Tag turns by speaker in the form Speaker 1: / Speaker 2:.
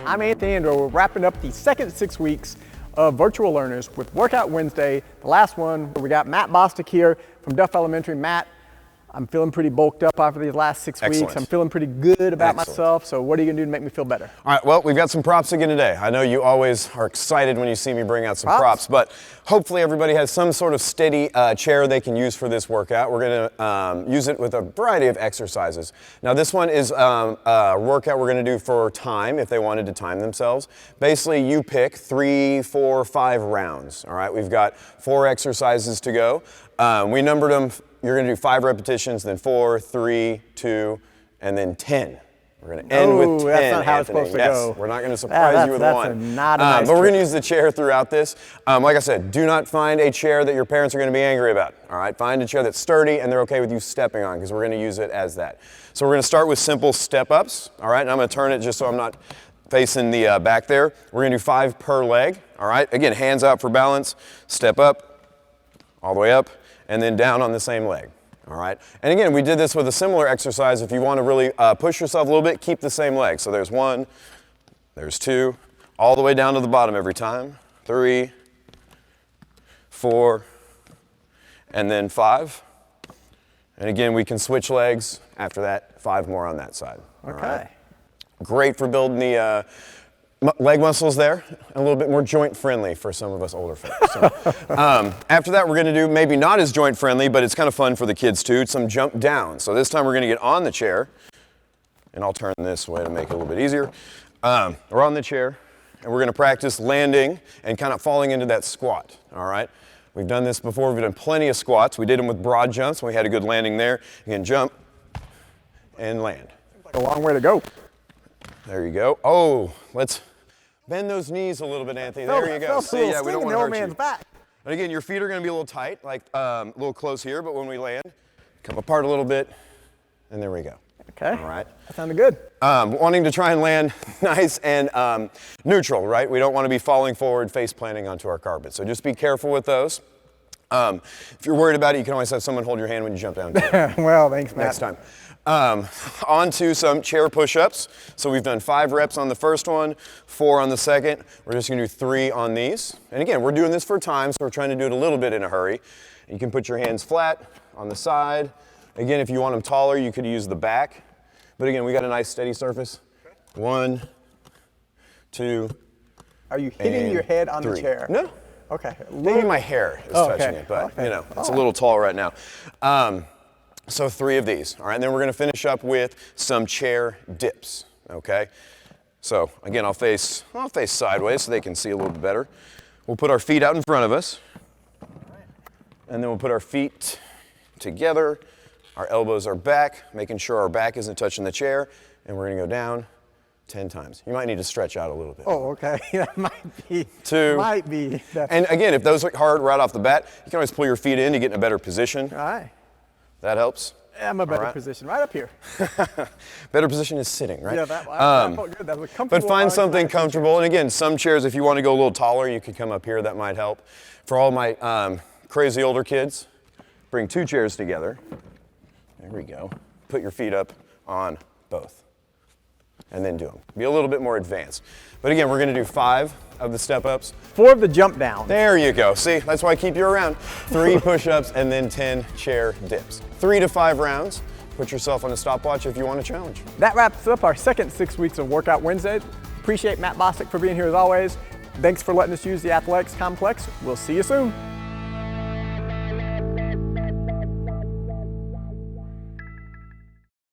Speaker 1: I'm Anthony Andro. We're wrapping up the second 6 weeks of Virtual Learners with Workout Wednesday. The last one, we got Matt Bostick here from Duff Elementary. Matt, I'm feeling pretty bulked up after these last 6 weeks. I'm feeling pretty good about myself. So what are you gonna do to make me feel better?
Speaker 2: All right, well, we've got some props again today. I know you always are excited when you see me bring out some props, but hopefully everybody has some sort of steady chair they can use for this workout. We're gonna use it with a variety of exercises. Now this one is a workout we're gonna do for time, if they wanted to time themselves. Basically, you pick 3, 4, 5 rounds, all right? We've got 4 exercises to go. We numbered them. You're gonna do 5 repetitions, then 4, 3, 2, and then 10. We're gonna end with 10,
Speaker 1: that's not how
Speaker 2: Anthony.
Speaker 1: it's supposed to go.
Speaker 2: We're not gonna surprise you with one.
Speaker 1: Not a nice
Speaker 2: but we're gonna use the chair throughout this. Like I said, do not find a chair that your parents are gonna be angry about, all right? Find a chair that's sturdy and they're okay with you stepping on, because we're gonna use it as that. So we're gonna start with simple step-ups, all right? And I'm gonna turn it just so I'm not facing the back there. We're gonna do 5 per leg, all right? Again, hands out for balance, step up, all the way up, and then down on the same leg, all right? And again, we did this with a similar exercise. If you want to really push yourself a little bit, keep the same leg. So there's 1, there's 2, all the way down to the bottom every time. 3, 4, and then 5. And again, we can switch legs after that, 5 more on that side.
Speaker 1: Okay.
Speaker 2: Right? Great for building the leg muscles there, a little bit more joint friendly for some of us older folks. So, after that, we're gonna do maybe not as joint friendly, but it's kind of fun for the kids too, some jump down. So this time we're gonna get on the chair, and I'll turn this way to make it a little bit easier. We're on the chair, and we're gonna practice landing and kind of falling into that squat, all right? We've done this before, we've done plenty of squats. We did them with broad jumps, and we had a good landing there. You can jump and land.
Speaker 1: Seems like a long way to go.
Speaker 2: There you go. Oh, let's bend those knees a little bit, Anthony. There you go. See, yeah, we don't want to hurt you.
Speaker 1: Back.
Speaker 2: And again, your feet are going to be a little tight, like a little close here, but when we land, come apart a little bit, and there we go.
Speaker 1: Okay.
Speaker 2: All right.
Speaker 1: That sounded good.
Speaker 2: Wanting to try and land nice and neutral, right? We don't want to be falling forward, face planting onto our carpet. So just be careful with those. If you're worried about it, you can always have someone hold your hand when you jump down.
Speaker 1: Well, thanks, Matt.
Speaker 2: Next time. On to some chair push-ups. So we've done 5 reps on the first one, 4 on the second. We're just gonna do 3 on these. And again, we're doing this for time, so we're trying to do it a little bit in a hurry. You can put your hands flat on the side. Again, if you want them taller, you could use the back. But again, we got a nice steady surface. 1, 2,
Speaker 1: Are you hitting your head on
Speaker 2: 3.
Speaker 1: the chair?
Speaker 2: No.
Speaker 1: Okay.
Speaker 2: Maybe my hair is touching it, but you know, it's a little tall right now. So 3 of these, all right? And then we're gonna finish up with some chair dips, okay? So again, I'll face sideways so they can see a little bit better. We'll put our feet out in front of us. And then we'll put our feet together. Our elbows are back, making sure our back isn't touching the chair. And we're gonna go down 10 times. You might need to stretch out a little bit.
Speaker 1: Oh, okay. That might be.
Speaker 2: 2.
Speaker 1: Might be.
Speaker 2: And again, if those look hard right off the bat, you can always pull your feet in to get in a better position.
Speaker 1: All right.
Speaker 2: That helps.
Speaker 1: I'm a better position, right up here.
Speaker 2: Better position is sitting, right?
Speaker 1: Yeah, that felt good. That was comfortable.
Speaker 2: But find something comfortable. And again, some chairs, if you want to go a little taller, you could come up here. That might help. For all my crazy older kids, bring 2 chairs together. There we go. Put your feet up on both. And then do them. Be a little bit more advanced. But again, we're going to do 5 of the step-ups.
Speaker 1: 4 of the jump downs.
Speaker 2: There you go. See, that's why I keep you around. 3 push-ups and then 10 chair dips. 3 to 5 rounds. Put yourself on a stopwatch if you want a challenge.
Speaker 1: That wraps up our second 6 weeks of Workout Wednesday. Appreciate Matt Bostick for being here as always. Thanks for letting us use the athletics complex. We'll see you soon.